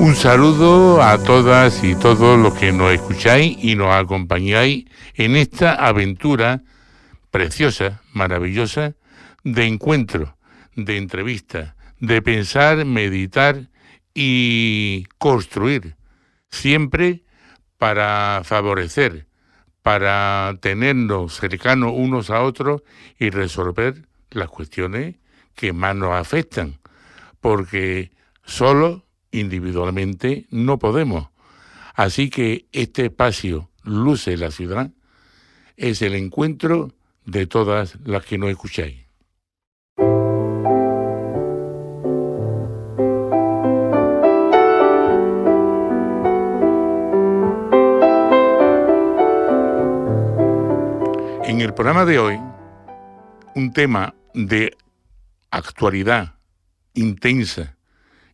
Un saludo a todas y todos los que nos escucháis y nos acompañáis en esta aventura preciosa, maravillosa, de encuentro, de entrevista, de pensar, meditar y construir, siempre para favorecer, para tenernos cercanos unos a otros y resolver las cuestiones que más nos afectan, porque solo individualmente no podemos. Así que este espacio Luce la Ciudad es el encuentro de todas las que nos escucháis. En el programa de hoy, un tema de actualidad intensa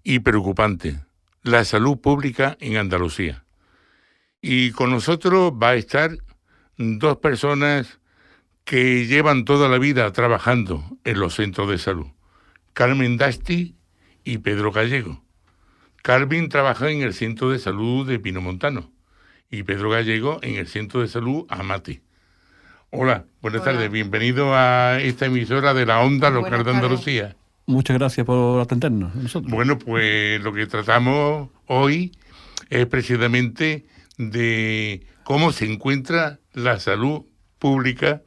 y preocupante, la salud pública en Andalucía. Y con nosotros va a estar dos personas que llevan toda la vida trabajando en los centros de salud, Carmen Dasti y Pedro Gallego. Carmen trabaja en el Centro de Salud de Pinomontano y Pedro Gallego en el Centro de Salud Amati. Hola, buenas tardes, bienvenido a esta emisora de la Onda Local de Andalucía. Muchas gracias por atendernos. Nosotros. Bueno, pues lo que tratamos hoy es precisamente de cómo se encuentra la salud pública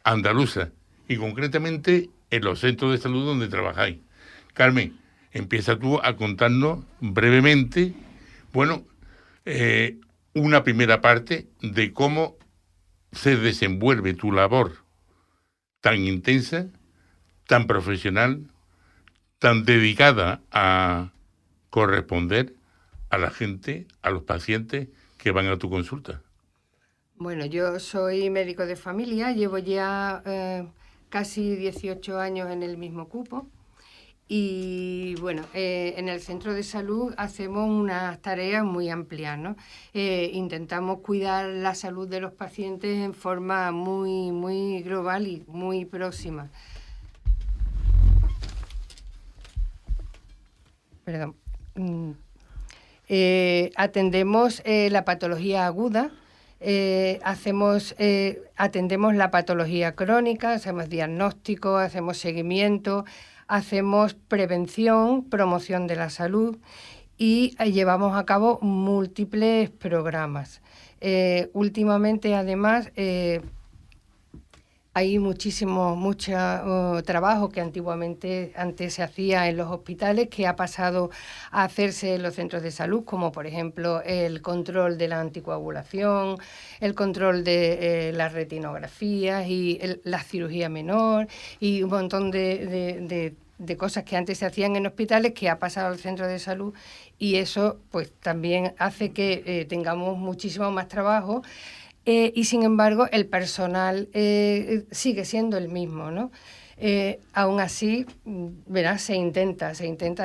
andaluza y concretamente en los centros de salud donde trabajáis. Carmen, empieza tú a contarnos brevemente, una primera parte de cómo se desenvuelve tu labor tan intensa, tan profesional, tan dedicada a corresponder a la gente, a los pacientes que van a tu consulta. Bueno, yo soy médico de familia, llevo ya casi 18 años en el mismo cupo y bueno, en el centro de salud hacemos unas tareas muy amplias, ¿no? Intentamos cuidar la salud de los pacientes en forma muy global y muy próxima. Perdón. Atendemos la patología aguda, atendemos la patología crónica, hacemos diagnóstico, hacemos seguimiento, hacemos prevención, promoción de la salud y llevamos a cabo múltiples programas. Últimamente, además, hay mucho trabajo que antes se hacía en los hospitales, que ha pasado a hacerse en los centros de salud, como por ejemplo el control de la anticoagulación, el control de las retinografías y la cirugía menor y un montón de cosas que antes se hacían en hospitales que ha pasado al centro de salud, y eso pues también hace que tengamos muchísimo más trabajo. Y sin embargo el personal sigue siendo el mismo, ¿no? Aún así, verás, se intenta,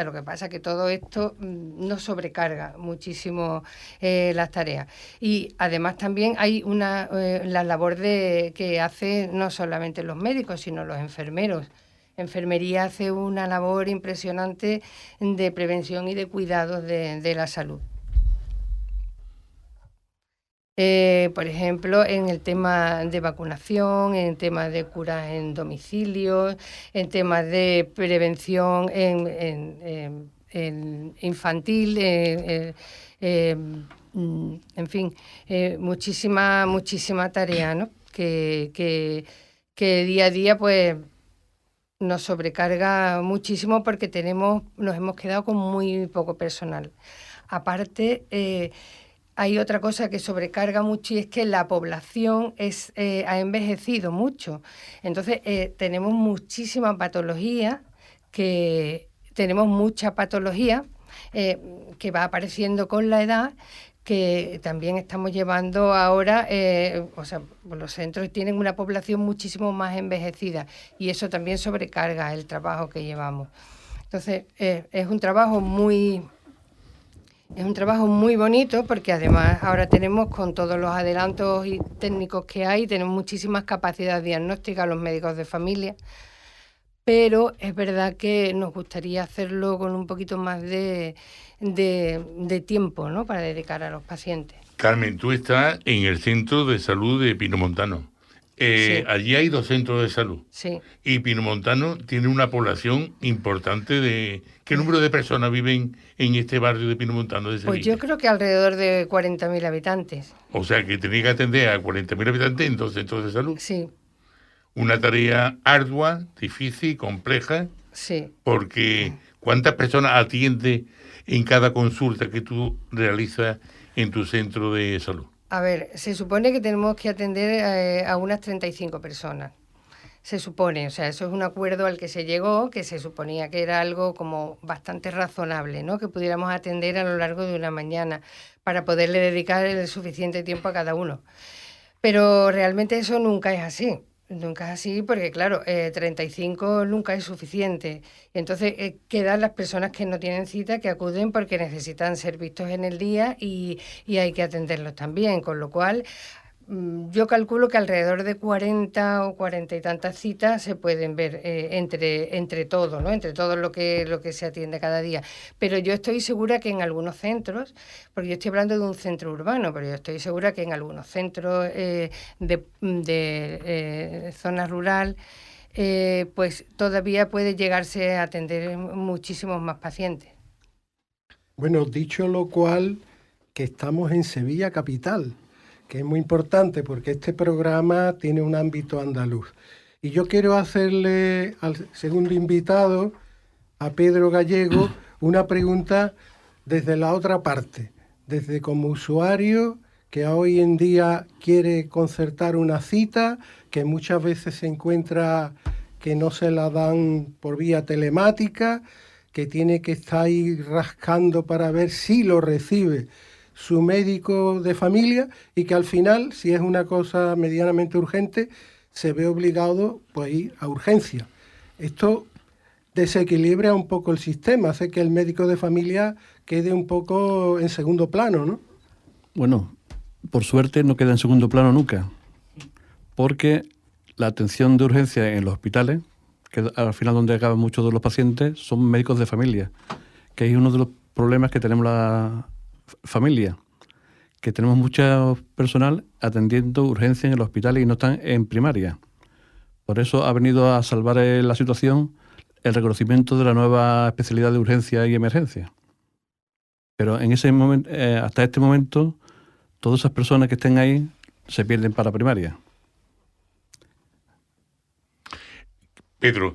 lo que pasa es que todo esto nos sobrecarga muchísimo las tareas. Y además también hay la labor que hacen no solamente los médicos, sino los enfermeros. Enfermería hace una labor impresionante de prevención y de cuidados de la salud. Por ejemplo, en el tema de vacunación, en temas de curas en domicilios, en temas de prevención en infantil, en fin, muchísima tarea, ¿no? Que día a día pues nos sobrecarga muchísimo porque nos hemos quedado con muy poco personal. Aparte, hay otra cosa que sobrecarga mucho y es que la población ha envejecido mucho. Entonces, tenemos mucha patología que va apareciendo con la edad, que también estamos llevando ahora, los centros tienen una población muchísimo más envejecida y eso también sobrecarga el trabajo que llevamos. Entonces, es un trabajo muy bonito porque además ahora tenemos, con todos los adelantos y técnicos que hay, tenemos muchísimas capacidades diagnósticas los médicos de familia pero es verdad que nos gustaría hacerlo con un poquito más de tiempo, ¿no?, para dedicar a los pacientes. Carmen, tú estás en el Centro de Salud de Pinomontano. Sí. Allí hay 2 centros de salud. Sí. Y Pinomontano tiene una población importante de... ¿Qué número de personas viven en este barrio de Pinomontano de Sevilla? Pues yo creo que alrededor de 40.000 habitantes. O sea, que tenéis que atender a 40.000 habitantes en 2 centros de salud. Sí. Una tarea ardua, difícil, compleja. Sí. Porque ¿cuántas personas atiende en cada consulta que tú realizas en tu centro de salud? A ver, se supone que tenemos que atender a unas 35 personas. Se supone, o sea, eso es un acuerdo al que se llegó, que se suponía que era algo como bastante razonable, ¿no?, que pudiéramos atender a lo largo de una mañana para poderle dedicar el suficiente tiempo a cada uno. Pero realmente eso nunca es así. Nunca es así porque, claro, 35 nunca es suficiente. Y entonces quedan las personas que no tienen cita, que acuden porque necesitan ser vistos en el día y hay que atenderlos también. Con lo cual, yo calculo que alrededor de 40 o 40 y tantas citas se pueden ver entre todo, ¿no?, entre todo lo que se atiende cada día. Pero yo estoy segura que en algunos centros, porque yo estoy hablando de un centro urbano, pero yo estoy segura que en algunos centros de zona rural, pues todavía puede llegarse a atender muchísimos más pacientes. Bueno, dicho lo cual, que estamos en Sevilla capital, que es muy importante porque este programa tiene un ámbito andaluz. Y yo quiero hacerle al segundo invitado, a Pedro Gallego, una pregunta desde la otra parte, desde como usuario que hoy en día quiere concertar una cita, que muchas veces se encuentra que no se la dan por vía telemática, que tiene que estar ahí rascando para ver si lo recibe su médico de familia y que al final, si es una cosa medianamente urgente, se ve obligado pues, a ir a urgencia. Esto desequilibra un poco el sistema, hace que el médico de familia quede un poco en segundo plano, ¿no? Bueno, por suerte no queda en segundo plano nunca, porque la atención de urgencia en los hospitales, que al final donde acaban muchos de los pacientes, son médicos de familia, que es uno de los problemas que tenemos la familia, que tenemos mucho personal atendiendo urgencias en los hospitales y no están en primaria. Por eso ha venido a salvar la situación el reconocimiento de la nueva especialidad de urgencia y emergencia. Pero en ese momento, hasta este momento, todas esas personas que estén ahí se pierden para primaria. Pedro,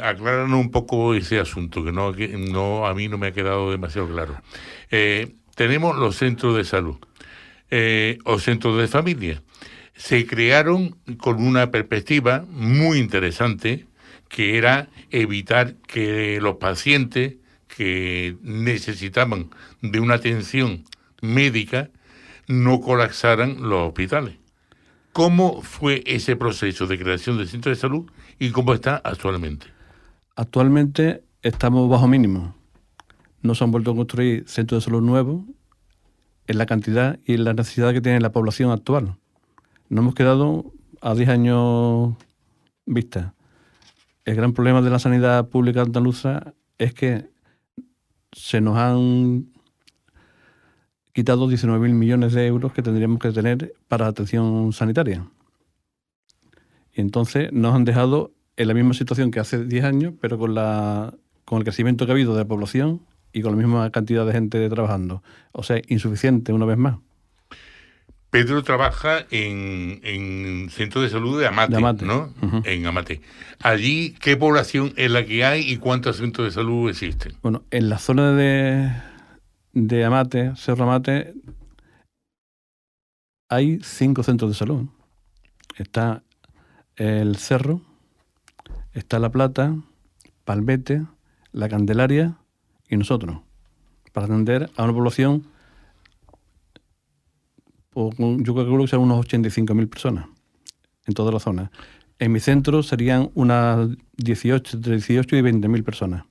acláranos un poco ese asunto, que no a mí no me ha quedado demasiado claro. Tenemos los centros de salud o centros de familia. Se crearon con una perspectiva muy interesante, que era evitar que los pacientes que necesitaban de una atención médica no colapsaran los hospitales. ¿Cómo fue ese proceso de creación del centro de salud y cómo está actualmente? Actualmente estamos bajo mínimo. No se han vuelto a construir centros de salud nuevos en la cantidad y en la necesidad que tiene la población actual. Nos hemos quedado a 10 años vista. El gran problema de la sanidad pública andaluza es que se nos han quitado 19.000 millones de euros que tendríamos que tener para atención sanitaria. Y entonces nos han dejado en la misma situación que hace 10 años, pero con el crecimiento que ha habido de la población y con la misma cantidad de gente trabajando. O sea, insuficiente una vez más. Pedro trabaja en centro de salud de Amate, ¿no? Uh-huh. En Amate. Allí, ¿qué población es la que hay y cuántos centros de salud existen? Bueno, en la zona de Amate, Cerro Amate, hay 5 centros de salud. Está el Cerro, está La Plata, Palmete, La Candelaria y nosotros, para atender a una población, yo calculo que serán unos 85.000 personas en toda la zona. En mi centro serían unas entre 18 y 20.000 personas.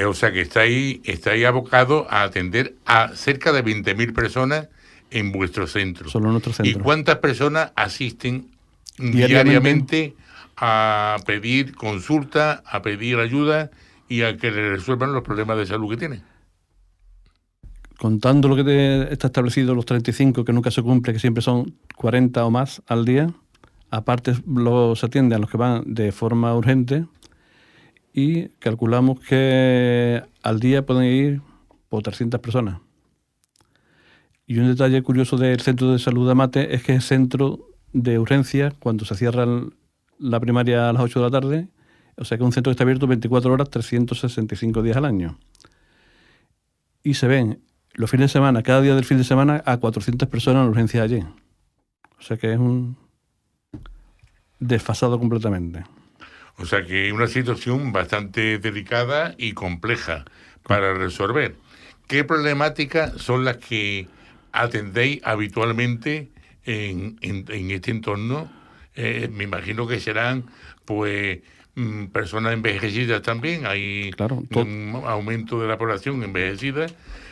O sea que está ahí abocado a atender a cerca de 20.000 personas en vuestro centro. Solo en nuestro centro. ¿Y cuántas personas asisten diariamente a pedir consulta, a pedir ayuda y a que le resuelvan los problemas de salud que tiene. Contando lo que está establecido, los 35, que nunca se cumple, que siempre son 40 o más al día, aparte se atiende a los que van de forma urgente y calculamos que al día pueden ir por 300 personas. Y un detalle curioso del Centro de Salud de Amate es que es centro de urgencia cuando se cierra la primaria a las 8 de la tarde, o sea que es un centro que está abierto 24 horas, 365 días al año. Y se ven los fines de semana, cada día del fin de semana, a 400 personas en urgencia allí. O sea que es un desfasado completamente. O sea que es una situación bastante delicada y compleja para resolver. ¿Qué problemáticas son las que atendéis habitualmente en este entorno? Me imagino que serán pues personas envejecidas también, hay un aumento de la población envejecida,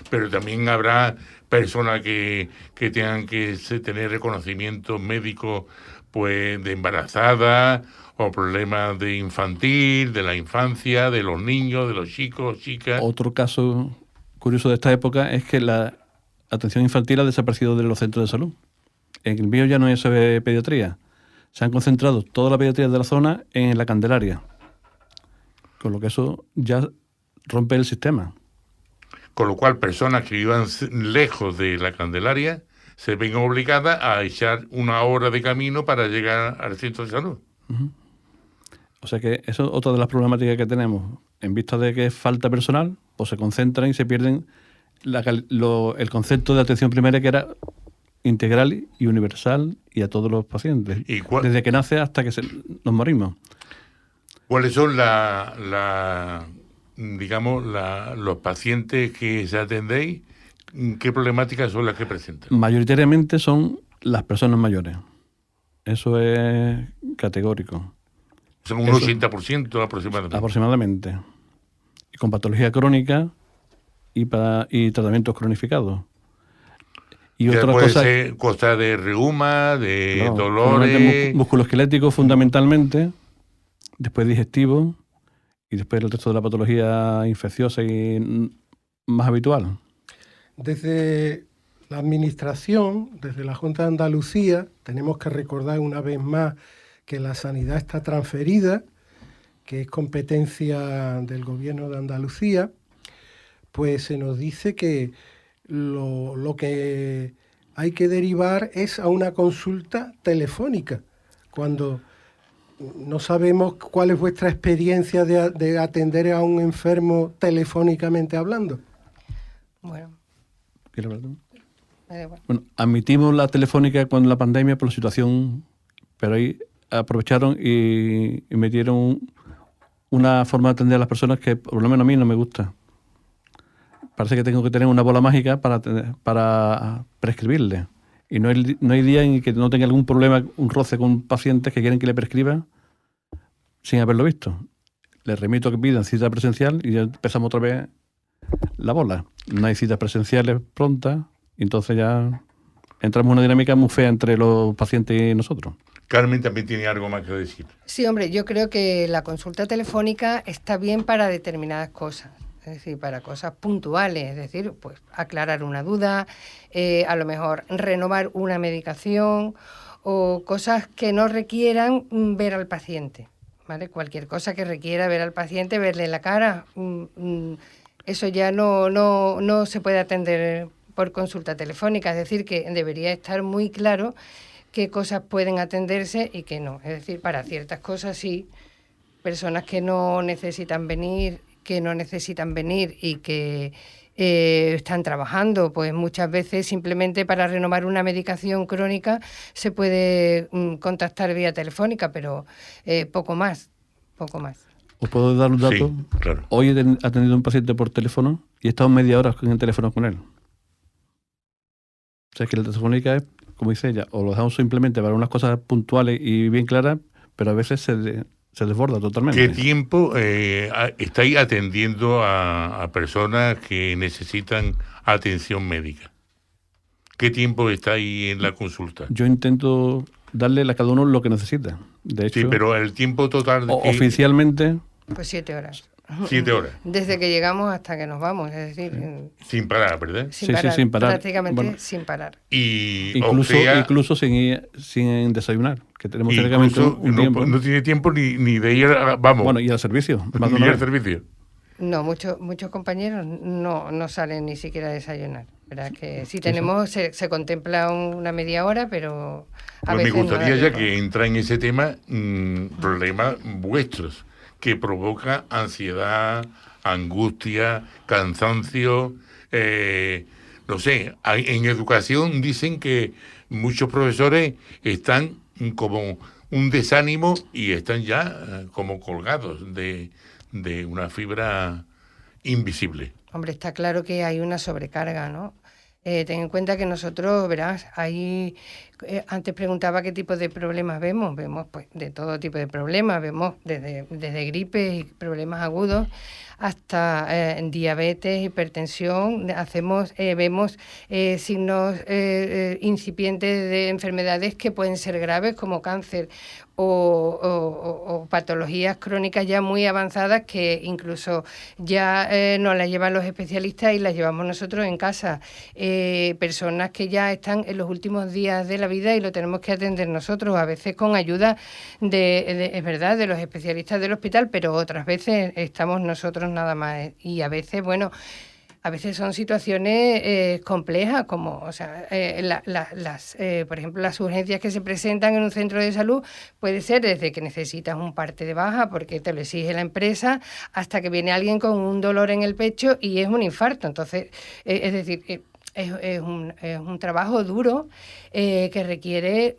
pero también habrá personas que tengan que tener reconocimientos médicos pues de embarazada o problemas de infantil, de la infancia, de los niños, de los chicos, chicas. Otro caso curioso de esta época es que la atención infantil ha desaparecido de los centros de salud. En el mío ya no se ve pediatría. Se han concentrado toda la pediatría de la zona en la Candelaria. Con lo que eso ya rompe el sistema. Con lo cual, personas que vivan lejos de la Candelaria se ven obligadas a echar una hora de camino para llegar al centro de salud. Uh-huh. O sea que eso es otra de las problemáticas que tenemos. En vista de que falta personal, pues se concentran y se pierden el concepto de atención primaria que era integral y universal y a todos los pacientes. Desde que nace hasta que nos morimos. ¿Cuáles son los pacientes que se atendéis? ¿Qué problemáticas son las que presentan? Mayoritariamente son las personas mayores. Eso es categórico. Son un 80% aproximadamente. Aproximadamente. Y con patología crónica y tratamientos cronificados. Y otra puede cosa ser cosas de reuma, de dolores... musculoesqueléticos fundamentalmente, después digestivo y después el resto de la patología infecciosa y más habitual. Desde la Administración, desde la Junta de Andalucía, tenemos que recordar una vez más que la sanidad está transferida, que es competencia del Gobierno de Andalucía, pues se nos dice que lo que hay que derivar es a una consulta telefónica, cuando no sabemos cuál es vuestra experiencia de atender a un enfermo telefónicamente hablando. Bueno. ¿Quieres hablar tú? Bueno, admitimos la telefónica con la pandemia por la situación, pero ahí aprovecharon y metieron una forma de atender a las personas que por lo menos a mí no me gusta. Parece que tengo que tener una bola mágica para prescribirle. Y no hay día en que no tenga algún problema, un roce con pacientes que quieren que le prescriba sin haberlo visto. Les remito a que pidan cita presencial y ya empezamos otra vez la bola. No hay citas presenciales prontas y entonces ya entramos en una dinámica muy fea entre los pacientes y nosotros. Carmen también tiene algo más que decir. Sí, hombre, yo creo que la consulta telefónica está bien para determinadas cosas. Es decir, para cosas puntuales, es decir, pues aclarar una duda, a lo mejor renovar una medicación o cosas que no requieran ver al paciente, ¿vale? Cualquier cosa que requiera ver al paciente, verle la cara, eso ya no se puede atender por consulta telefónica, es decir, que debería estar muy claro qué cosas pueden atenderse y qué no. Es decir, para ciertas cosas sí, personas que no necesitan venir y que están trabajando, pues muchas veces simplemente para renovar una medicación crónica se puede contactar vía telefónica, pero poco más. ¿Os puedo dar un dato? Sí, claro. Hoy he atendido a un paciente por teléfono y he estado media hora en el teléfono con él. O sea, que la telefónica es, como dice ella, o lo dejamos simplemente para unas cosas puntuales y bien claras, pero a veces se desborda totalmente. ¿Qué tiempo estáis atendiendo a personas que necesitan atención médica? ¿Qué tiempo estáis en la consulta? Yo intento darle a cada uno lo que necesita. De hecho, Sí, pero el tiempo total... oficialmente... Pues 7 horas. 7 horas. Desde que llegamos hasta que nos vamos, es decir... Sin parar, ¿verdad? Sin parar, sin parar. prácticamente Bueno, sin parar. Y incluso sin desayunar, que tenemos teóricamente un tiempo. No tiene tiempo ni de ir, vamos. Bueno, y al servicio. Ni ir al servicio. No, muchos compañeros no salen ni siquiera a desayunar. ¿Verdad? Que si tenemos, se contempla una media hora, pero a Pues veces me gustaría no ya que entra en ese tema problemas vuestros que provoca ansiedad, angustia, cansancio. No sé, en educación dicen que muchos profesores están como un desánimo y están ya como colgados de una fibra invisible. Hombre, está claro que hay una sobrecarga, ¿no? Ten en cuenta que nosotros, verás, antes preguntaba qué tipo de problemas vemos pues de todo tipo de problemas, vemos desde gripes y problemas agudos hasta diabetes, hipertensión, vemos signos incipientes de enfermedades que pueden ser graves como cáncer o patologías crónicas ya muy avanzadas que incluso ya nos las llevan los especialistas y las llevamos nosotros en casa. Personas que ya están en los últimos días de la vida y lo tenemos que atender nosotros, a veces con ayuda es verdad, de los especialistas del hospital, pero otras veces estamos nosotros nada más. Y a veces, a veces son situaciones complejas, como, o sea, por ejemplo, las urgencias que se presentan en un centro de salud puede ser desde que necesitas un parte de baja porque te lo exige la empresa, hasta que viene alguien con un dolor en el pecho y es un infarto. Entonces, es decir, es un trabajo duro que requiere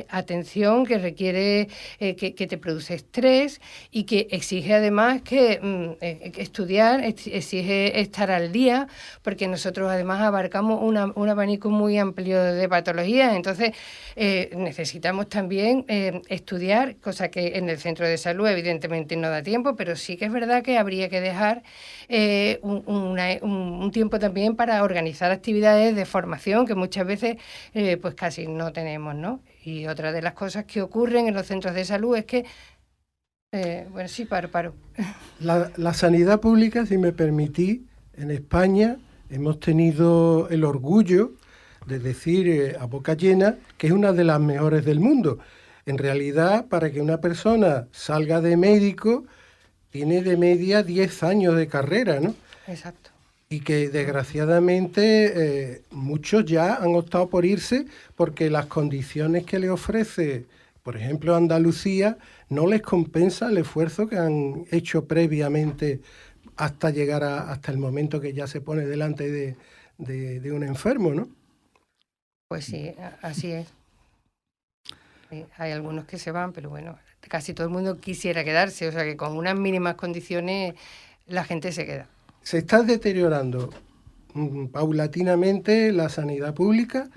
atención, que requiere que te produce estrés y que exige además que estudiar, exige estar al día, porque nosotros además abarcamos un abanico muy amplio de patologías. Entonces necesitamos también estudiar, cosa que en el centro de salud evidentemente no da tiempo, pero sí que es verdad que habría que dejar un tiempo también para organizar actividades de formación que muchas veces pues casi no tenemos, ¿no? Y otra de las cosas que ocurren en los centros de salud es que sí, paro. La sanidad pública, si me permitís, en España hemos tenido el orgullo de decir a boca llena que es una de las mejores del mundo. En realidad, para que una persona salga de médico, tiene de media 10 años de carrera, ¿no? Exacto. Y que desgraciadamente muchos ya han optado por irse porque las condiciones que le ofrece, por ejemplo, Andalucía, no les compensa el esfuerzo que han hecho previamente hasta llegar hasta el momento que ya se pone delante de un enfermo, ¿no? Pues sí, así es. Hay algunos que se van, pero bueno, casi todo el mundo quisiera quedarse, o sea que con unas mínimas condiciones la gente se queda. Se está deteriorando paulatinamente la sanidad pública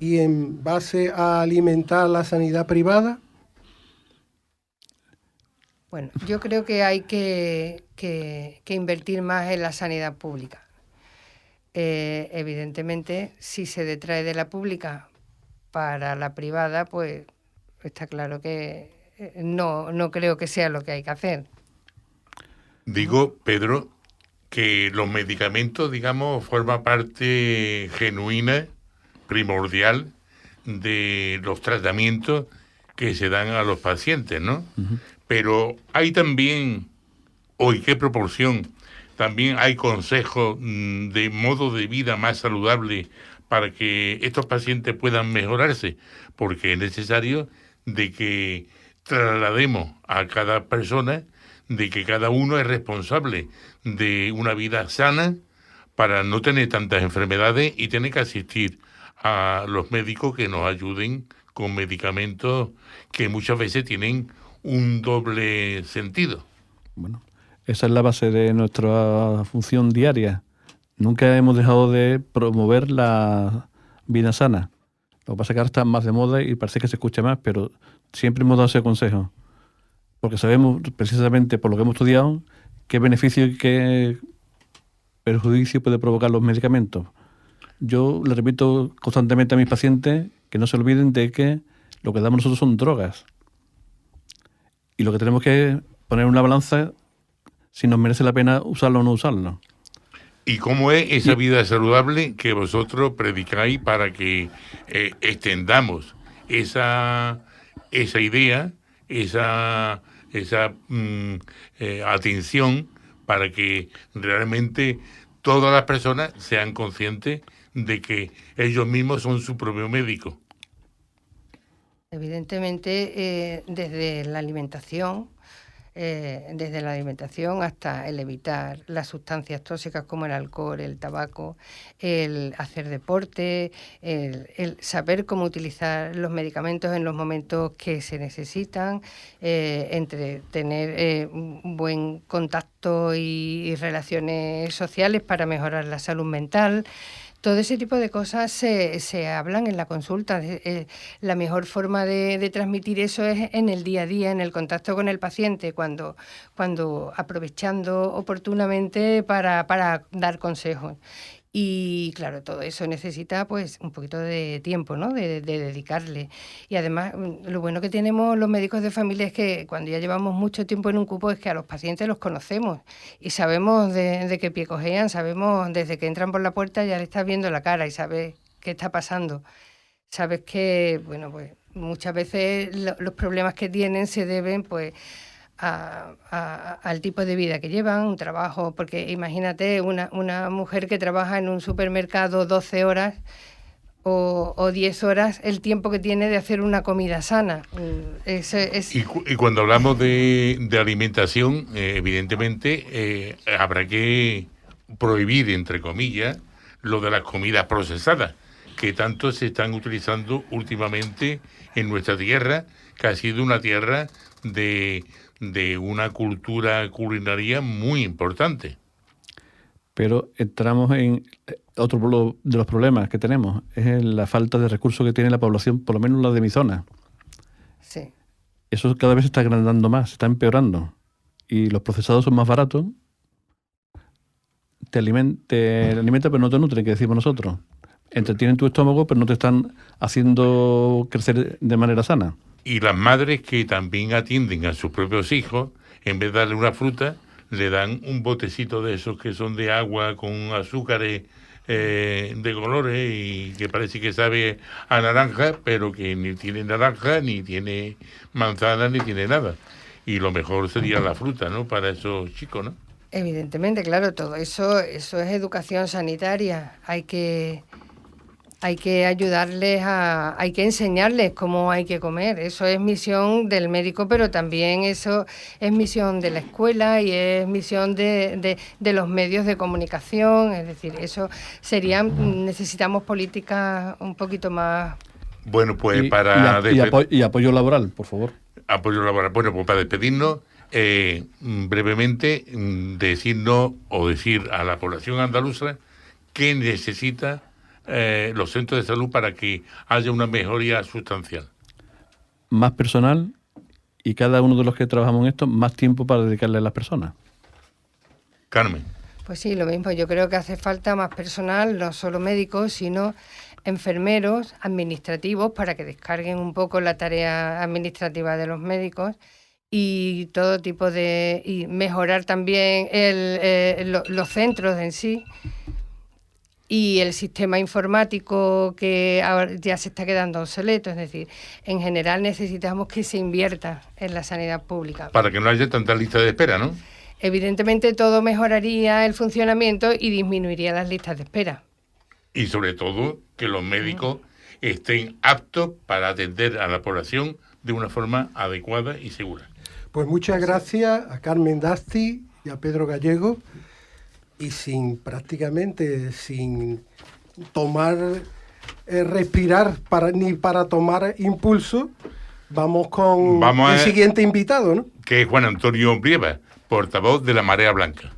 y en base a alimentar la sanidad privada. Bueno, yo creo que hay que invertir más en la sanidad pública. Evidentemente, si se detrae de la pública para la privada, pues está claro que no creo que sea lo que hay que hacer. Digo, Pedro, que los medicamentos, digamos, forman parte genuina, primordial, de los tratamientos que se dan a los pacientes, ¿no? Uh-huh. Pero hay también, ¿qué proporción? También hay consejos de modo de vida más saludable para que estos pacientes puedan mejorarse, porque es necesario de que traslademos a cada persona de que cada uno es responsable de una vida sana para no tener tantas enfermedades y tener que asistir a los médicos que nos ayuden con medicamentos que muchas veces tienen un doble sentido. Bueno, esa es la base de nuestra función diaria. Nunca hemos dejado de promover la vida sana. Lo que pasa es que ahora está más de moda y parece que se escucha más, pero siempre hemos dado ese consejo. Porque sabemos, precisamente por lo que hemos estudiado, qué beneficio y qué perjuicio puede provocar los medicamentos. Yo le repito constantemente a mis pacientes que no se olviden de que lo que damos nosotros son drogas. Y lo que tenemos que poner en una balanza si nos merece la pena usarlo o no usarlo. ¿Y cómo es esa vida saludable que vosotros predicáis para que extendamos esa idea, esa atención, para que realmente todas las personas sean conscientes de que ellos mismos son su propio médico? Evidentemente, desde la alimentación hasta el evitar las sustancias tóxicas como el alcohol, el tabaco, el hacer deporte, el saber cómo utilizar los medicamentos en los momentos que se necesitan, entre tener un buen contacto y relaciones sociales para mejorar la salud mental. Todo ese tipo de cosas se hablan en la consulta. La mejor forma de transmitir eso es en el día a día, en el contacto con el paciente, cuando aprovechando oportunamente para dar consejos. Y claro, todo eso necesita pues un poquito de tiempo, ¿no? De dedicarle. Y además, lo bueno que tenemos los médicos de familia es que cuando ya llevamos mucho tiempo en un cupo es que a los pacientes los conocemos y sabemos de qué pie cojean, sabemos desde que entran por la puerta ya le estás viendo la cara y sabes qué está pasando. Sabes que, bueno, pues muchas veces los problemas que tienen se deben pues al tipo de vida que llevan, un trabajo, porque imagínate una mujer que trabaja en un supermercado 12 horas o 10 horas, el tiempo que tiene de hacer una comida sana. Y cuando hablamos de alimentación, evidentemente habrá que prohibir, entre comillas, lo de las comidas procesadas, que tanto se están utilizando últimamente en nuestra tierra, que ha sido una tierra de una cultura culinaria muy importante. Pero entramos en otro de los problemas que tenemos, es la falta de recursos que tiene la población, por lo menos la de mi zona. Sí. Eso cada vez se está agrandando más, se está empeorando. Y los procesados son más baratos. Te alimenta, pero no te nutren, que decimos nosotros. Entretienen tu estómago, pero no te están haciendo crecer de manera sana. Y las madres que también atienden a sus propios hijos, en vez de darle una fruta, le dan un botecito de esos que son de agua con azúcares de colores y que parece que sabe a naranja, pero que ni tiene naranja, ni tiene manzana, ni tiene nada. Y lo mejor sería la fruta, ¿no?, para esos chicos, ¿no? Evidentemente, claro, todo eso es educación sanitaria. Hay que ayudarles hay que enseñarles cómo hay que comer. Eso es misión del médico, pero también eso es misión de la escuela y es misión de los medios de comunicación. Es decir, eso necesitamos políticas un poquito más. Bueno, pues y apoyo laboral, por favor. Apoyo laboral. Bueno, pues para despedirnos, brevemente, decirnos o decir a la población andaluza qué necesita los centros de salud para que haya una mejoría sustancial. Más personal y cada uno de los que trabajamos en esto, más tiempo para dedicarle a las personas. Carmen. Pues sí, lo mismo. Yo creo que hace falta más personal, no solo médicos, sino enfermeros, administrativos, para que descarguen un poco la tarea administrativa de los médicos y todo tipo y mejorar también los centros en sí. Y el sistema informático que ahora ya se está quedando obsoleto, es decir, en general necesitamos que se invierta en la sanidad pública. Para que no haya tanta lista de espera, ¿no? Evidentemente todo mejoraría el funcionamiento y disminuiría las listas de espera. Y sobre todo que los médicos estén aptos para atender a la población de una forma adecuada y segura. Pues muchas gracias a Carmen Dasti y a Pedro Gallego. Y sin tomar, respirar ni para tomar impulso, vamos con el siguiente invitado, ¿no? Que es Juan Antonio Brieva, portavoz de la Marea Blanca.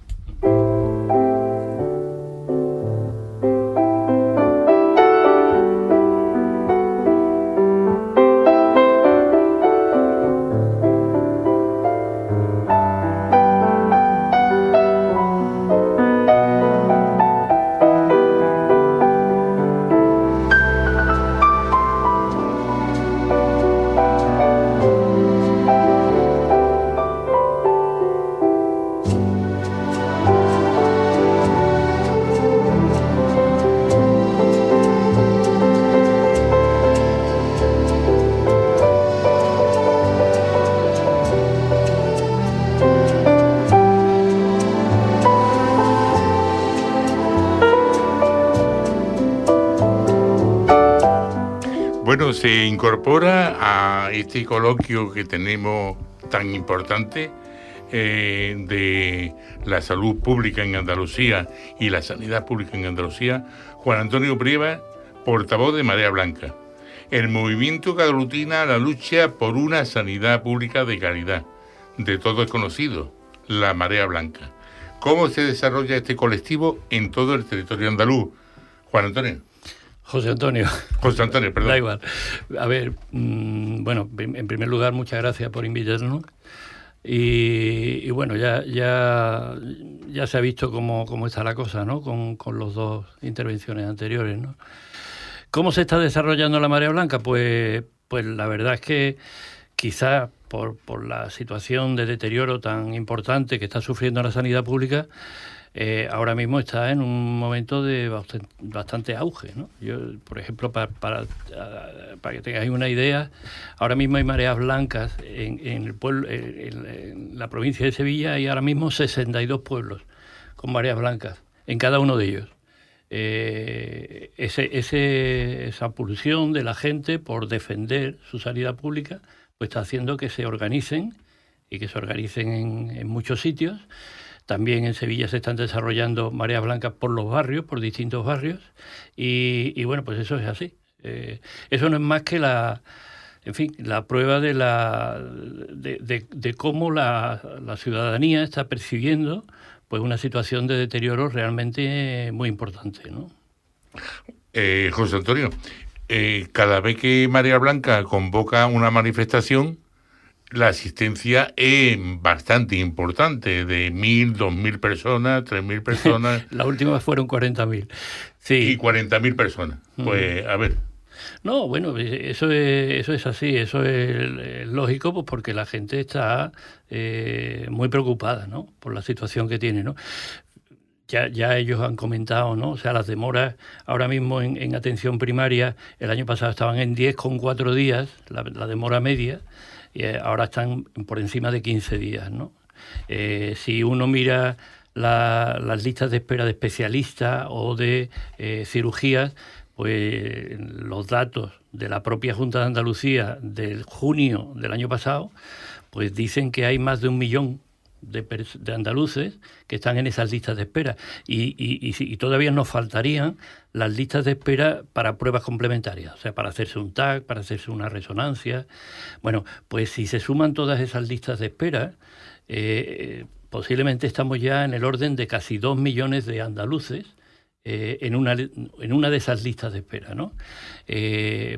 se incorpora a este coloquio que tenemos tan importante de la salud pública en Andalucía y la sanidad pública en Andalucía, Juan Antonio Prieva, portavoz de Marea Blanca, el movimiento que aglutina la lucha por una sanidad pública de calidad. De todo es conocido, la Marea Blanca. ¿Cómo se desarrolla este colectivo en todo el territorio andaluz? Juan Antonio. José Antonio, perdón. Da igual. A ver, bueno, en primer lugar, muchas gracias por invitarnos. Y bueno, ya se ha visto cómo está la cosa, ¿no? Con las dos intervenciones anteriores, ¿no? ¿Cómo se está desarrollando la Marea Blanca? Pues la verdad es que quizás por la situación de deterioro tan importante que está sufriendo la sanidad pública, ahora mismo está en un momento de bastante auge, ¿no? Yo, por ejemplo, para que tengáis una idea, ahora mismo hay mareas blancas en el pueblo, en la provincia de Sevilla hay ahora mismo 62 pueblos con mareas blancas, en cada uno de ellos. Esa pulsión de la gente por defender su sanidad pública pues está haciendo que se organicen y que se organicen en muchos sitios. También en Sevilla se están desarrollando mareas blancas por los barrios, por distintos barrios, y bueno, pues eso es así. Eso no es más que la prueba de cómo la ciudadanía está percibiendo pues una situación de deterioro realmente muy importante, ¿no? José Antonio, cada vez que Marea Blanca convoca una manifestación, la asistencia es bastante importante, de 1.000, 2.000 personas, 3.000 personas. La última fueron 40.000. Sí. Y 40.000 personas. Pues, a ver. No, bueno, eso es así, eso es lógico, pues porque la gente está muy preocupada, ¿no? Por la situación que tiene, ¿no? Ya ellos han comentado, ¿no? O sea, las demoras ahora mismo en atención primaria, el año pasado estaban en 10,4 días, la demora media, y ahora están por encima de 15 días, ¿no? Si uno mira las listas de espera de especialistas o de cirugías, pues los datos de la propia Junta de Andalucía del junio del año pasado, pues dicen que hay más de 1 millón de andaluces que están en esas listas de espera y todavía nos faltarían las listas de espera para pruebas complementarias, o sea, para hacerse un TAC, para hacerse una resonancia. Bueno, pues si se suman todas esas listas de espera, posiblemente estamos ya en el orden de casi 2 millones de andaluces en una de esas listas de espera, ¿no?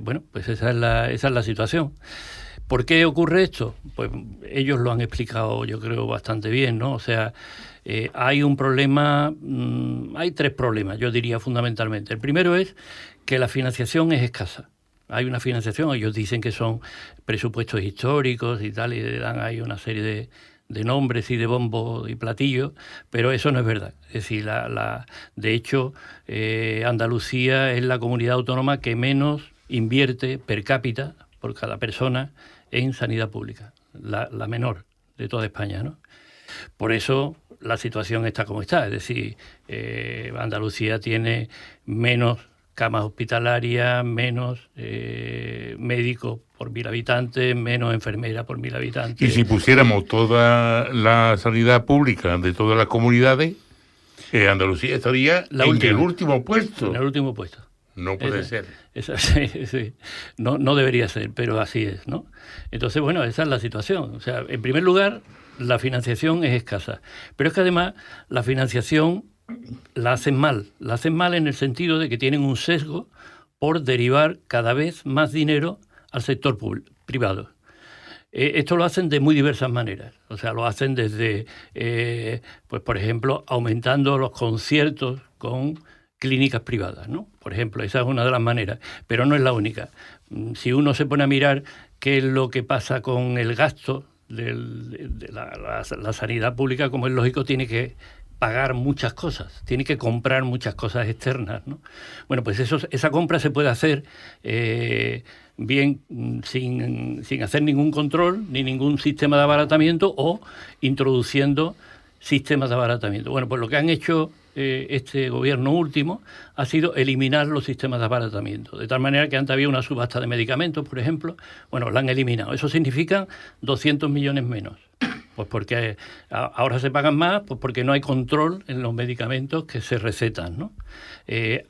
Bueno, pues esa es la situación. ¿Por qué ocurre esto? Pues ellos lo han explicado, yo creo, bastante bien, ¿no? O sea, hay un problema, hay 3 problemas, yo diría fundamentalmente. El primero es que la financiación es escasa. Hay una financiación, ellos dicen que son presupuestos históricos y tal, y le dan ahí una serie de nombres y de bombos y platillos, pero eso no es verdad. Es decir, de hecho, Andalucía es la comunidad autónoma que menos invierte per cápita por cada persona en sanidad pública, la menor de toda España, ¿no? Por eso la situación está como está, es decir, Andalucía tiene menos camas hospitalarias, menos médicos por 1.000 habitantes, menos enfermeras por 1.000 habitantes. Y si pusiéramos toda la sanidad pública de todas las comunidades, Andalucía estaría en el último puesto. En el último puesto. No puede ser. Sí. No debería ser, pero así es, ¿no? Entonces, bueno, esa es la situación. O sea, en primer lugar, la financiación es escasa. Pero es que además la financiación la hacen mal. La hacen mal en el sentido de que tienen un sesgo por derivar cada vez más dinero al sector privado. Esto lo hacen de muy diversas maneras. O sea, lo hacen desde, pues por ejemplo, aumentando los conciertos con clínicas privadas, ¿no? Por ejemplo, esa es una de las maneras, pero no es la única. Si uno se pone a mirar qué es lo que pasa con el gasto de la sanidad pública, como es lógico, tiene que pagar muchas cosas, tiene que comprar muchas cosas externas, ¿no? Bueno, pues esa compra se puede hacer bien sin hacer ningún control ni ningún sistema de abaratamiento o introduciendo sistemas de abaratamiento. Bueno, pues lo que han hecho este gobierno último ha sido eliminar los sistemas de abaratamiento. De tal manera que antes había una subasta de medicamentos, por ejemplo, bueno, la han eliminado. Eso significa 200 millones menos. Pues porque ahora se pagan más, pues porque no hay control en los medicamentos que se recetan, ¿no?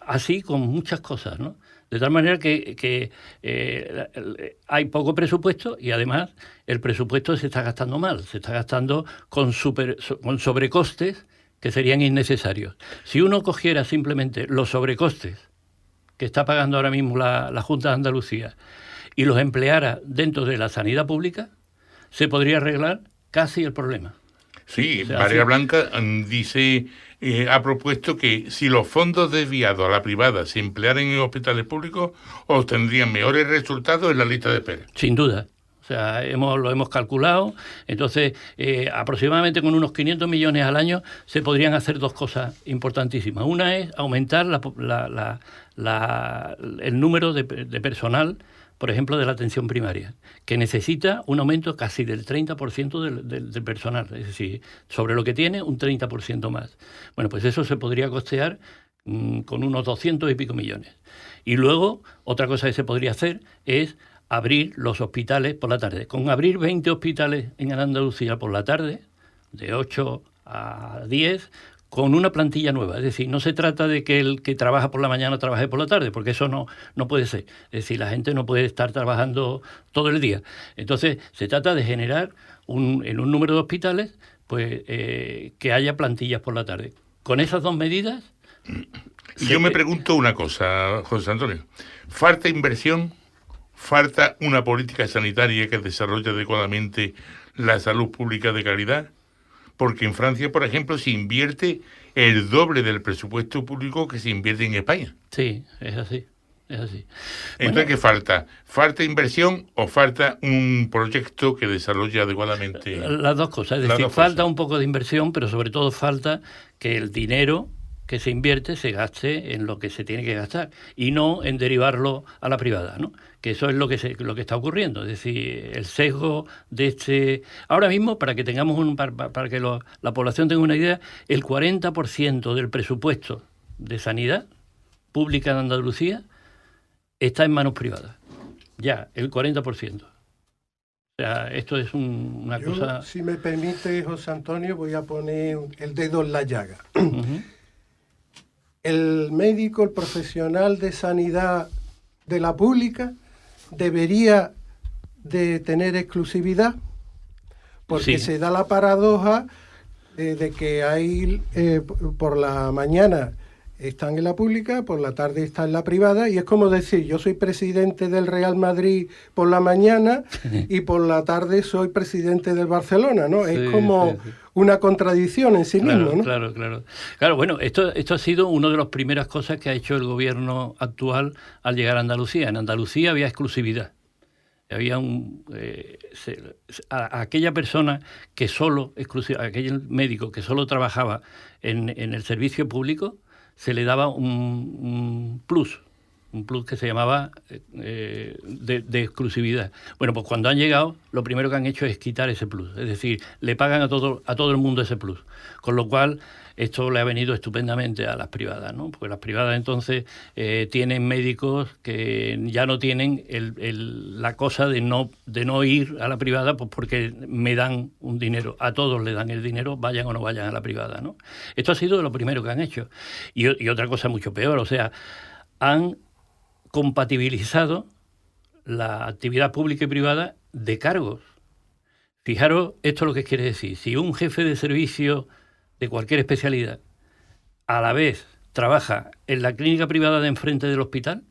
Así con muchas cosas, ¿no? De tal manera que hay poco presupuesto y además el presupuesto se está gastando mal, se está gastando con sobrecostes que serían innecesarios. Si uno cogiera simplemente los sobrecostes que está pagando ahora mismo la Junta de Andalucía y los empleara dentro de la sanidad pública, se podría arreglar casi el problema. Sí, o sea, Marea sí. Blanca dice, ha propuesto que si los fondos desviados a la privada se emplearan en hospitales públicos, obtendrían mejores resultados en la lista de espera. Sin duda. O sea, lo hemos calculado. Entonces, aproximadamente con unos 500 millones al año se podrían hacer dos cosas importantísimas. Una es aumentar el número de personal, por ejemplo, de la atención primaria, que necesita un aumento casi del 30% del personal, es decir, sobre lo que tiene, un 30% más. Bueno, pues eso se podría costear con unos 200 y pico millones. Y luego, otra cosa que se podría hacer es abrir los hospitales por la tarde. Con abrir 20 hospitales en Andalucía por la tarde, de 8 a 10, con una plantilla nueva. Es decir, no se trata de que el que trabaja por la mañana trabaje por la tarde, porque eso no puede ser. Es decir, la gente no puede estar trabajando todo el día. Entonces, se trata de generar en un número de hospitales pues que haya plantillas por la tarde. Con esas dos medidas... Yo me pregunto una cosa, José Antonio. ¿Falta inversión? ¿Falta una política sanitaria que desarrolle adecuadamente la salud pública de calidad? Porque en Francia, por ejemplo, se invierte el doble del presupuesto público que se invierte en España. Sí, es así. Es así. Entonces, bueno, ¿qué falta? ¿Falta inversión o falta un proyecto que desarrolle adecuadamente? Las dos cosas. Es decir, falta un poco de inversión, pero sobre todo falta que el dinero que se invierte se gaste en lo que se tiene que gastar y no en derivarlo a la privada, ¿no? Que eso es lo que está ocurriendo. Es decir, el sesgo de este... Ahora mismo, para que tengamos para que la población tenga una idea, el 40% del presupuesto de sanidad pública de Andalucía está en manos privadas. Ya, el 40%. O sea, esto es una cosa... Si me permite, José Antonio, voy a poner el dedo en la llaga. Uh-huh. El médico, el profesional de sanidad de la pública debería de tener exclusividad, porque se da la paradoja de que hay por la mañana están en la pública, por la tarde están en la privada, y es como decir, yo soy presidente del Real Madrid por la mañana y por la tarde soy presidente del Barcelona, ¿no? Sí, es como una contradicción en sí mismo, ¿no? Claro, bueno, esto ha sido una de las primeras cosas que ha hecho el gobierno actual al llegar a Andalucía. En Andalucía había exclusividad. Había aquella persona que aquel médico que solo trabajaba en el servicio público, se le daba un plus que se llamaba de exclusividad. Bueno, pues cuando han llegado, lo primero que han hecho es quitar ese plus, es decir, le pagan a todo el mundo ese plus, con lo cual esto le ha venido estupendamente a las privadas, ¿no? Porque las privadas entonces tienen médicos que ya no tienen la cosa de no ir a la privada, pues porque me dan un dinero, a todos le dan el dinero, vayan o no vayan a la privada, ¿no? Esto ha sido lo primero que han hecho. Y otra cosa mucho peor, o sea, han compatibilizado la actividad pública y privada de cargos. Fijaros esto lo que quiere decir. Si un jefe de servicio de cualquier especialidad a la vez trabaja en la clínica privada de enfrente del hospital,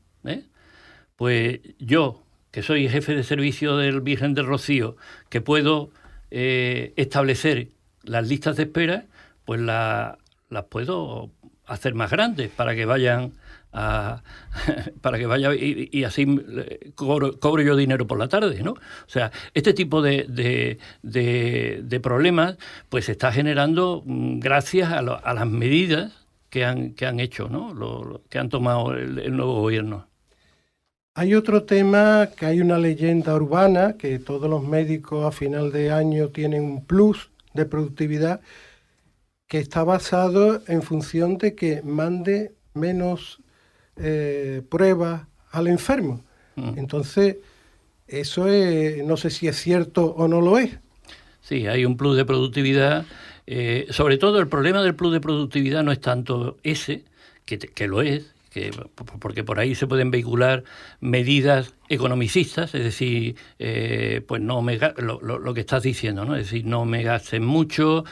pues yo, que soy jefe de servicio del Virgen del Rocío, que puedo establecer las listas de espera, pues las puedo hacer más grandes para que vayan y así cobro yo dinero por la tarde, ¿no? O sea, este tipo de problemas pues se está generando gracias a las medidas que han hecho, ¿no? Que han tomado el nuevo gobierno. Hay otro tema, que hay una leyenda urbana, que todos los médicos a final de año tienen un plus de productividad, que está basado en función de que mande menos pruebas al enfermo. Entonces, eso no sé si es cierto o no lo es. Sí, hay un plus de productividad. Sobre todo el problema del plus de productividad no es tanto ese, que lo es, porque por ahí se pueden vehicular medidas economicistas, es decir, pues no lo que estás diciendo, ¿no? Es decir, no me gasten mucho,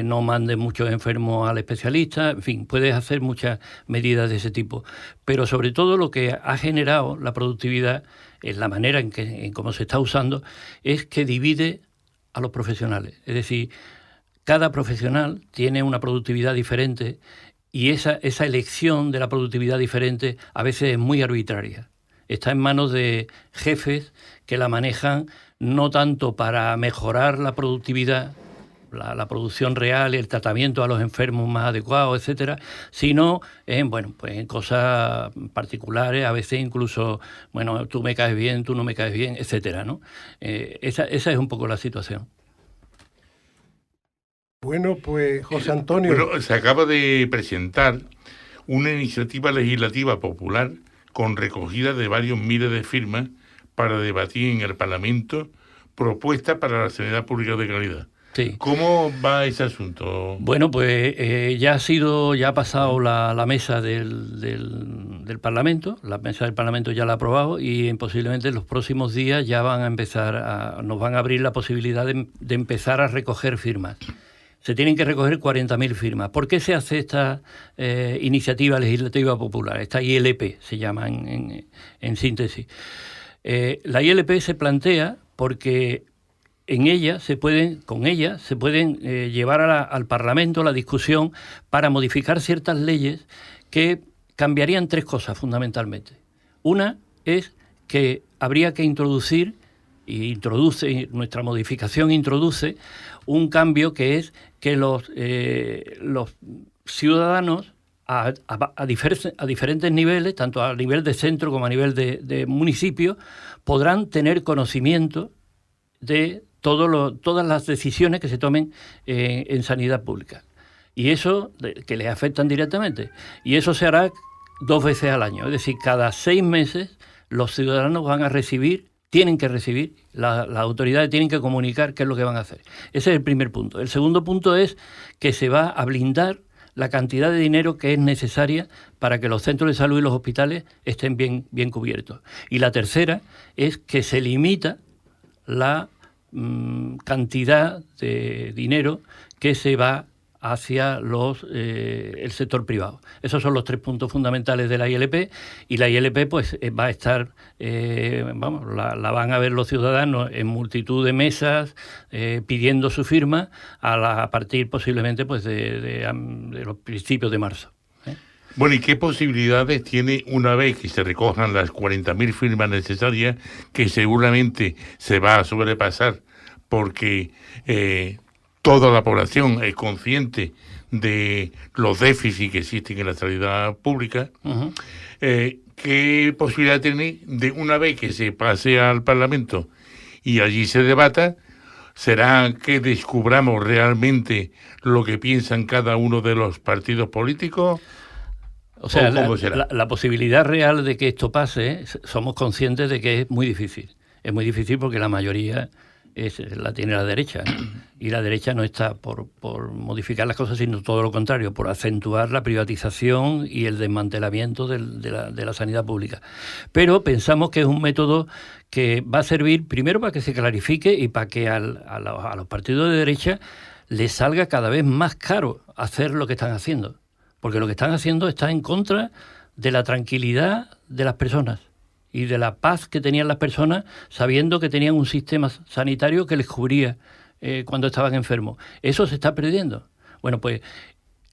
no mandes muchos enfermos al especialista, en fin, puedes hacer muchas medidas de ese tipo. Pero sobre todo lo que ha generado la productividad, en la manera en cómo se está usando, es que divide a los profesionales. Es decir, cada profesional tiene una productividad diferente y esa elección de la productividad diferente a veces es muy arbitraria. Está en manos de jefes que la manejan no tanto para mejorar la productividad, la producción real, el tratamiento a los enfermos más adecuados, etcétera, sino en cosas particulares, a veces incluso, tú me caes bien, tú no me caes bien, etcétera, ¿no? Esa es un poco la situación. Bueno, pues José Antonio. Bueno, se acaba de presentar una iniciativa legislativa popular con recogida de varios miles de firmas para debatir en el Parlamento propuestas para la sanidad pública de calidad. Sí. ¿Cómo va ese asunto? Bueno, pues ya ha pasado la mesa del Parlamento, la mesa del Parlamento ya la ha aprobado y posiblemente en los próximos días ya van a empezar, nos van a abrir la posibilidad de empezar a recoger firmas. Se tienen que recoger 40.000 firmas. ¿Por qué se hace esta iniciativa legislativa popular? Esta ILP se llama en síntesis. La ILP se plantea porque con ella se pueden llevar al Parlamento la discusión para modificar ciertas leyes que cambiarían tres cosas fundamentalmente. Una es que habría que introduce, nuestra modificación introduce un cambio que es que los ciudadanos a diferentes niveles, tanto a nivel de centro como a nivel de municipio, podrán tener conocimiento de todas las decisiones que se tomen en sanidad pública. Y eso, que les afectan directamente. Y eso se hará 2 veces al año. Es decir, cada 6 meses los ciudadanos tienen que recibir, las autoridades tienen que comunicar qué es lo que van a hacer. Ese es el primer punto. El segundo punto es que se va a blindar la cantidad de dinero que es necesaria para que los centros de salud y los hospitales estén bien cubiertos. Y la tercera es que se limita la cantidad de dinero que se va hacia el sector privado. Esos son los 3 puntos fundamentales de la ILP, y la ILP pues va a estar, la van a ver los ciudadanos en multitud de mesas pidiendo su firma a partir posiblemente pues de los principios de marzo. Bueno, ¿y qué posibilidades tiene una vez que se recojan las 40.000 firmas necesarias, que seguramente se va a sobrepasar porque toda la población es consciente de los déficits que existen en la sanidad pública? Uh-huh. ¿Qué posibilidad tiene de una vez que se pase al Parlamento y allí se debata? ¿Será que descubramos realmente lo que piensan cada uno de los partidos políticos? O sea, la posibilidad real de que esto pase, somos conscientes de que es muy difícil. Es muy difícil porque la mayoría la tiene la derecha, ¿no? Y la derecha no está por modificar las cosas, sino todo lo contrario, por acentuar la privatización y el desmantelamiento de la sanidad pública. Pero pensamos que es un método que va a servir primero para que se clarifique y para que a los partidos de derecha les salga cada vez más caro hacer lo que están haciendo. Porque lo que están haciendo está en contra de la tranquilidad de las personas y de la paz que tenían las personas sabiendo que tenían un sistema sanitario que les cubría cuando estaban enfermos. Eso se está perdiendo. Bueno, pues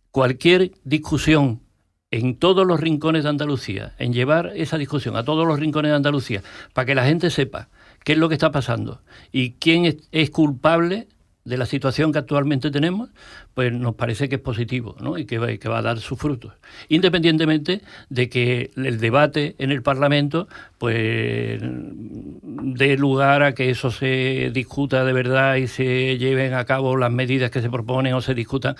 cualquier discusión en todos los rincones de Andalucía, en llevar esa discusión a todos los rincones de Andalucía, para que la gente sepa qué es lo que está pasando y quién es culpable de la situación que actualmente tenemos, pues nos parece que es positivo, ¿no? Y que va a dar sus frutos. Independientemente de que el debate en el Parlamento pues dé lugar a que eso se discuta de verdad y se lleven a cabo las medidas que se proponen o se discutan.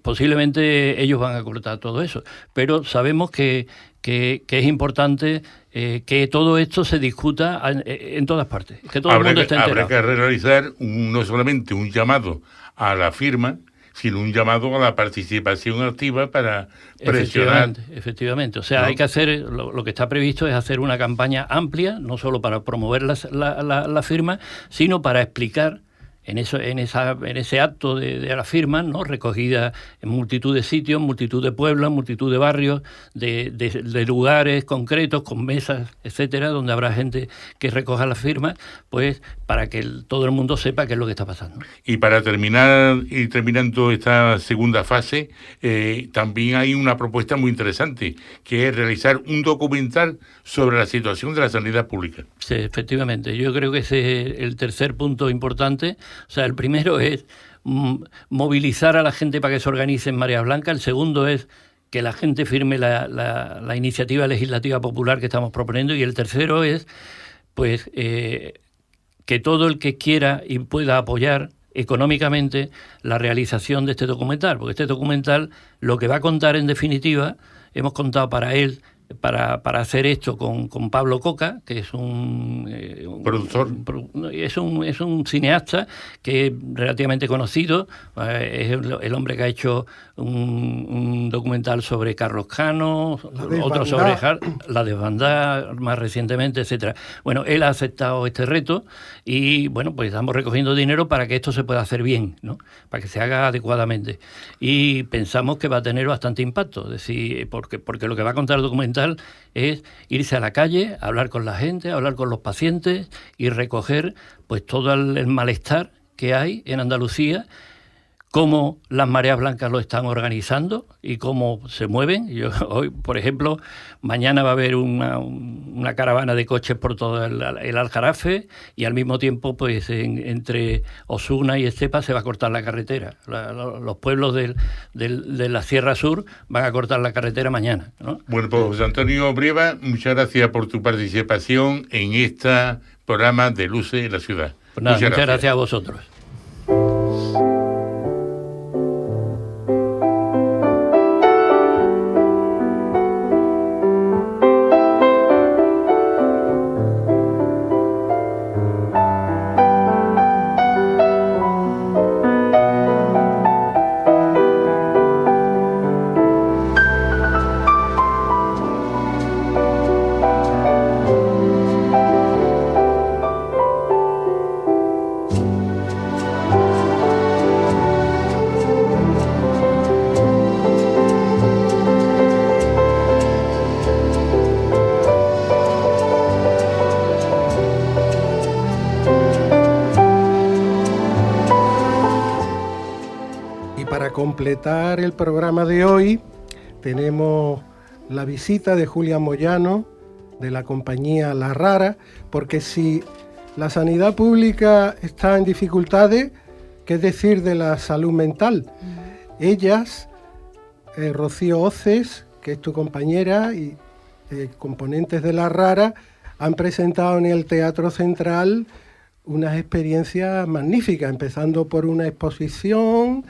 Posiblemente ellos van a cortar todo eso, pero sabemos que es importante que todo esto se discuta en todas partes, que todo el mundo esté enterado. Habrá que realizar no solamente un llamado a la firma, sino un llamado a la participación activa para presionar. Efectivamente. O sea, ¿no? hay que hacer, lo que está previsto es hacer una campaña amplia, no solo para promover la firma, sino para explicar en ese acto de la firma, ¿no? Recogida en multitud de sitios, multitud de pueblos, multitud de barrios, de lugares concretos, con mesas, etcétera, donde habrá gente que recoja las firmas, pues para que todo el mundo sepa qué es lo que está pasando. Y para terminando esta segunda fase, también hay una propuesta muy interesante, que es realizar un documental sobre la situación de la sanidad pública. Sí, efectivamente. Yo creo que ese es el tercer punto importante. O sea, el primero es movilizar a la gente para que se organice en Mareas Blancas. El segundo es que la gente firme la iniciativa legislativa popular que estamos proponiendo. Y el tercero es, pues, que todo el que quiera y pueda apoyar económicamente la realización de este documental. Porque este documental lo que va a contar, en definitiva, hemos contado para él, para hacer esto con Pablo Coca, que es un productor, es un cineasta que es relativamente conocido, es el hombre que ha hecho un documental sobre Carlos Cano, otro sobre La Desbandada más recientemente, etcétera. Bueno, él ha aceptado este reto y bueno, pues estamos recogiendo dinero para que esto se pueda hacer bien, ¿no? Para que se haga adecuadamente. Y pensamos que va a tener bastante impacto, es decir, porque lo que va a contar el documental es irse a la calle, hablar con la gente, hablar con los pacientes y recoger pues todo el malestar que hay en Andalucía, cómo las Mareas Blancas lo están organizando y cómo se mueven. Hoy, por ejemplo, mañana va a haber una caravana de coches por todo el Aljarafe y al mismo tiempo, pues entre Osuna y Estepa se va a cortar la carretera. Los pueblos de la Sierra Sur van a cortar la carretera mañana, ¿no? Bueno, pues José Antonio Brieva, muchas gracias por tu participación en este programa de Luces en la Ciudad. Pues nada, muchas gracias a vosotros. Completar el programa de hoy, tenemos la visita de Julia Moyano de la compañía La Rara, porque si la sanidad pública está en dificultades, ¿qué decir de la salud mental? Ellas, Rocío Oces, que es tu compañera, y componentes de La Rara, han presentado en el Teatro Central unas experiencias magníficas, empezando por una exposición,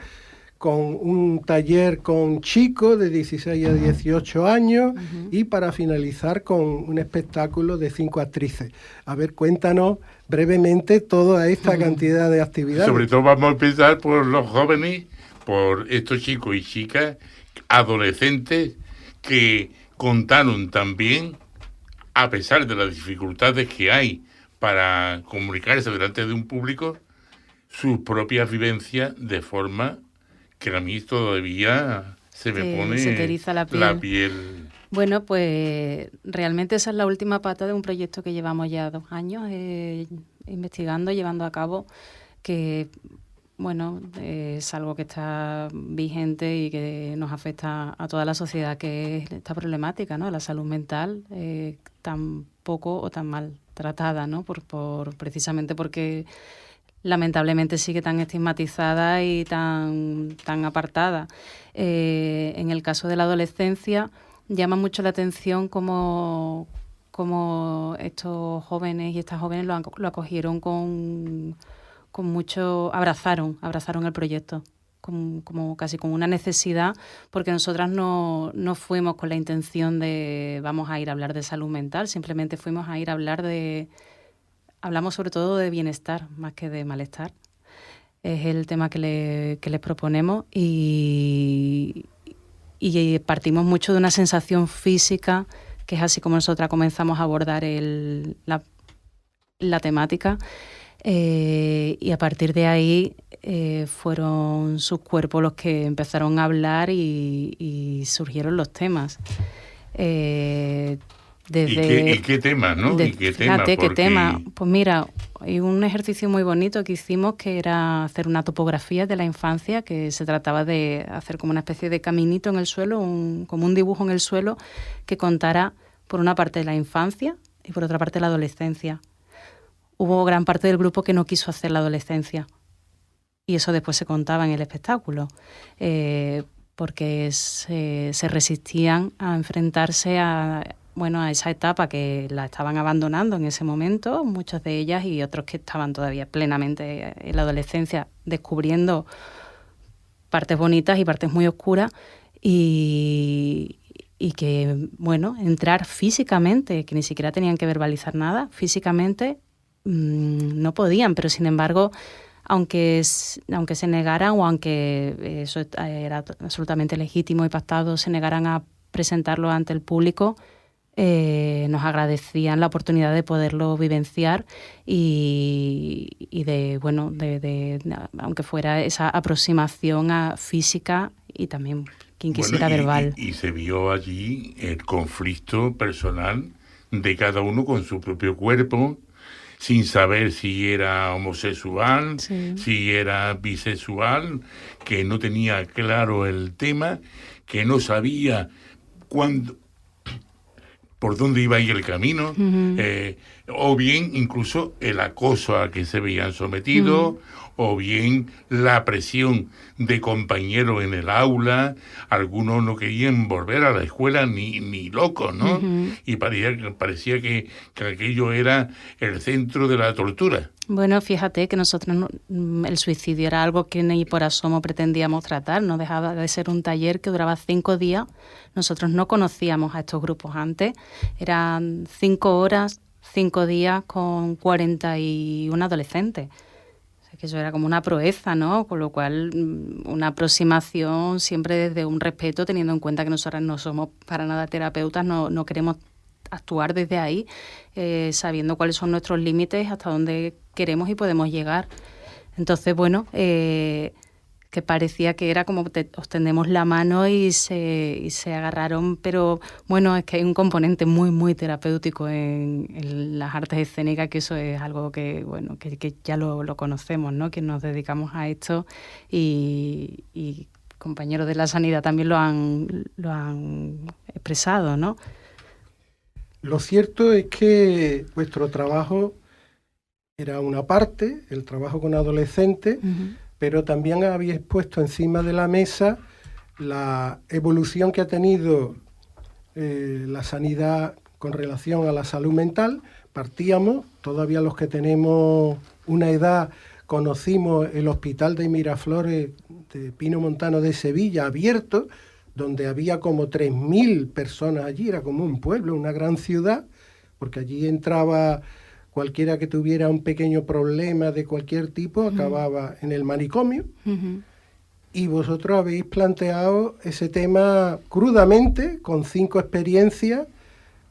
con un taller con chicos de 16 a 18 años y para finalizar con un espectáculo de 5 actrices. A ver, cuéntanos brevemente toda esta cantidad de actividades. Sobre todo vamos a empezar por los jóvenes, por estos chicos y chicas, adolescentes, que contaron también, a pesar de las dificultades que hay para comunicarse delante de un público, sus propias vivencias de forma que a mí todavía se me pone se te eriza la piel. Bueno, pues realmente esa es la última pata de un proyecto que llevamos ya 2 años investigando, llevando a cabo, que bueno, es algo que está vigente y que nos afecta a toda la sociedad, que es esta problemática, ¿no? La salud mental tan poco o tan mal tratada, ¿no? Precisamente porque lamentablemente sigue tan estigmatizada y tan apartada. En el caso de la adolescencia, llama mucho la atención cómo estos jóvenes y estas jóvenes lo acogieron con mucho... Abrazaron el proyecto, como casi con una necesidad, porque nosotras no fuimos con la intención de vamos a ir a hablar de salud mental, simplemente fuimos a ir a hablar hablamos sobre todo de bienestar más que de malestar. Es el tema que les proponemos y partimos mucho de una sensación física, que es así como nosotras comenzamos a abordar la temática, y a partir de ahí fueron sus cuerpos los que empezaron a hablar y surgieron los temas. ¿Y qué temas, no? Fíjate, ¿qué tema? Pues mira, hay un ejercicio muy bonito que hicimos, que era hacer una topografía de la infancia, que se trataba de hacer como una especie de caminito en el suelo, como un dibujo en el suelo, que contara por una parte la infancia y por otra parte la adolescencia. Hubo gran parte del grupo que no quiso hacer la adolescencia, y eso después se contaba en el espectáculo, porque se resistían a enfrentarse a esa etapa, que la estaban abandonando en ese momento, muchas de ellas, y otros que estaban todavía plenamente en la adolescencia, descubriendo partes bonitas y partes muy oscuras, y que, entrar físicamente, que ni siquiera tenían que verbalizar nada, físicamente no podían, pero sin embargo, aunque se negaran, o aunque eso era absolutamente legítimo y pactado, se negaran a presentarlo ante el público, nos agradecían la oportunidad de poderlo vivenciar y aunque fuera esa aproximación física y también quien quisiera verbal. Y se vio allí el conflicto personal de cada uno con su propio cuerpo, sin saber si era homosexual, sí, si era bisexual, que no tenía claro el tema, que no sabía por dónde iba a ir el camino, o bien incluso el acoso a que se veían sometidos, o bien la presión de compañeros en el aula. Algunos no querían volver a la escuela ni locos, ¿no? Y parecía que aquello era el centro de la tortura. Bueno, fíjate que nosotros el suicidio era algo que ni por asomo pretendíamos tratar, no dejaba de ser un taller que duraba 5 días. Nosotros no conocíamos a estos grupos antes, eran 5 horas, 5 días con 41 adolescentes. O sea, que eso era como una proeza, ¿no? Con lo cual, una aproximación siempre desde un respeto, teniendo en cuenta que nosotras no somos para nada terapeutas, no queremos actuar desde ahí, sabiendo cuáles son nuestros límites, hasta dónde queremos y podemos llegar. Entonces, que parecía que era como os tendemos la mano y se agarraron, pero es que hay un componente muy, muy terapéutico en las artes escénicas, que eso es algo que ya lo conocemos, ¿no? Que nos dedicamos a esto, y compañeros de la sanidad también lo han expresado, ¿no? Lo cierto es que vuestro trabajo era una parte, el trabajo con adolescentes, pero también habéis puesto encima de la mesa la evolución que ha tenido la sanidad con relación a la salud mental. Partíamos, todavía los que tenemos una edad, conocimos el hospital de Miraflores de Pino Montano de Sevilla abierto, donde había como 3.000 personas allí, era como un pueblo, una gran ciudad, porque allí entraba cualquiera que tuviera un pequeño problema de cualquier tipo, acababa en el manicomio. Y vosotros habéis planteado ese tema crudamente, con 5 experiencias,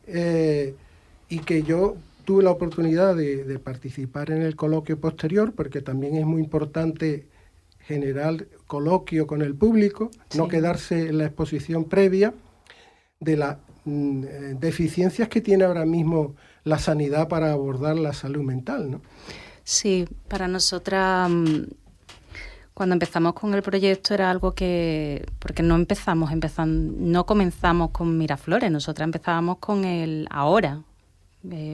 y que yo tuve la oportunidad de participar en el coloquio posterior, porque también es muy importante generar coloquio con el público, no quedarse en la exposición previa de las deficiencias que tiene ahora mismo la sanidad para abordar la salud mental, ¿no? Sí, para nosotras, cuando empezamos con el proyecto era algo porque no comenzamos con Miraflores, nosotras empezábamos con el ahora,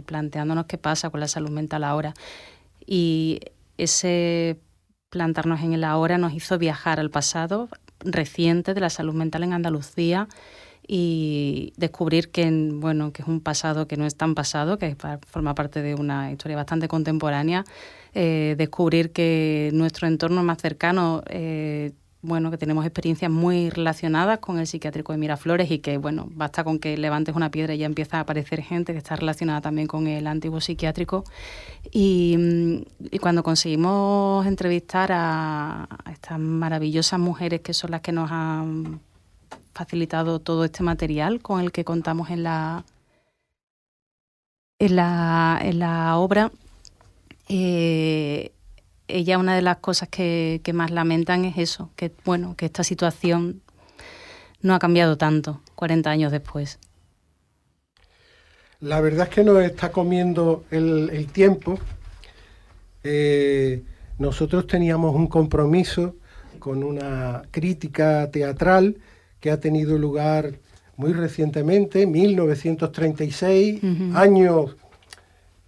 planteándonos qué pasa con la salud mental ahora. Y ese plantarnos en el ahora nos hizo viajar al pasado reciente de la salud mental en Andalucía y descubrir que, bueno, que es un pasado que no es tan pasado, que forma parte de una historia bastante contemporánea, descubrir que nuestro entorno más cercano, bueno, que tenemos experiencias muy relacionadas con el psiquiátrico de Miraflores y que, bueno, basta con que levantes una piedra y ya empieza a aparecer gente que está relacionada también con el antiguo psiquiátrico. Y cuando conseguimos entrevistar a estas maravillosas mujeres que son las que nos han facilitado todo este material con el que contamos en la obra, ella, una de las cosas que más lamentan es eso, que bueno, que esta situación no ha cambiado tanto 40 años después. La verdad es que nos está comiendo el tiempo. Nosotros teníamos un compromiso con una crítica teatral que ha tenido lugar muy recientemente, 1936, año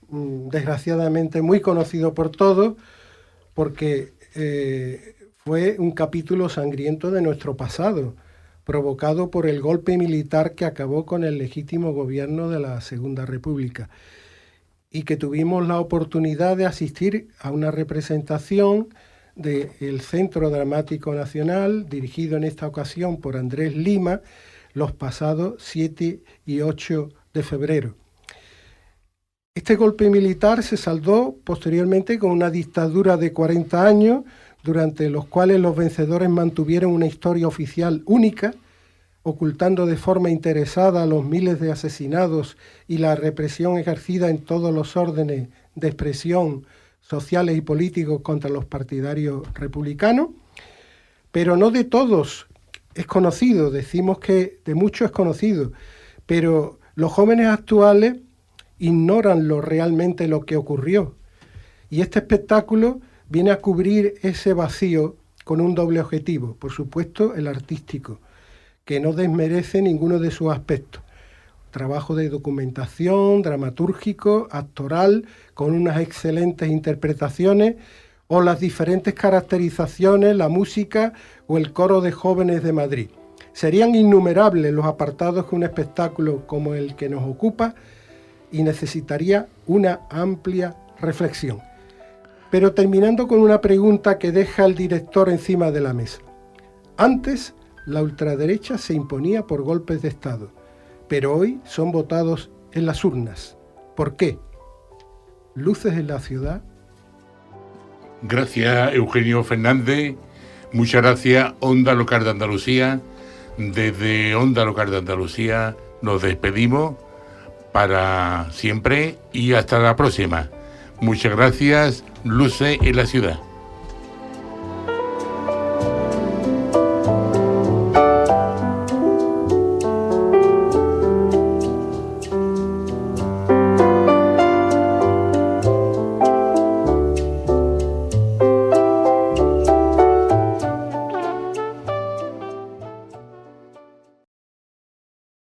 desgraciadamente muy conocido por todos, porque fue un capítulo sangriento de nuestro pasado, provocado por el golpe militar que acabó con el legítimo gobierno de la Segunda República, y que tuvimos la oportunidad de asistir a una representación del Centro Dramático Nacional, dirigido en esta ocasión por Andrés Lima, los pasados 7 y 8 de febrero. Este golpe militar se saldó posteriormente con una dictadura de 40 años, durante los cuales los vencedores mantuvieron una historia oficial única, ocultando de forma interesada los miles de asesinados y la represión ejercida en todos los órdenes de expresión sociales y políticos contra los partidarios republicanos. Pero no de todos es conocido, decimos que de muchos es conocido, pero los jóvenes actuales ignoran realmente lo que ocurrió. Y este espectáculo viene a cubrir ese vacío con un doble objetivo, por supuesto el artístico, que no desmerece ninguno de sus aspectos. Trabajo de documentación, dramatúrgico, actoral, con unas excelentes interpretaciones, o las diferentes caracterizaciones, la música o el coro de jóvenes de Madrid. Serían innumerables los apartados que un espectáculo como el que nos ocupa y necesitaría una amplia reflexión. Pero terminando con una pregunta que deja el director encima de la mesa. Antes, la ultraderecha se imponía por golpes de Estado, pero hoy son votados en las urnas. ¿Por qué? ¿Luces en la ciudad? Gracias, Eugenio Fernández. Muchas gracias, Onda Local de Andalucía. Desde Onda Local de Andalucía nos despedimos para siempre y hasta la próxima. Muchas gracias, Luces en la ciudad.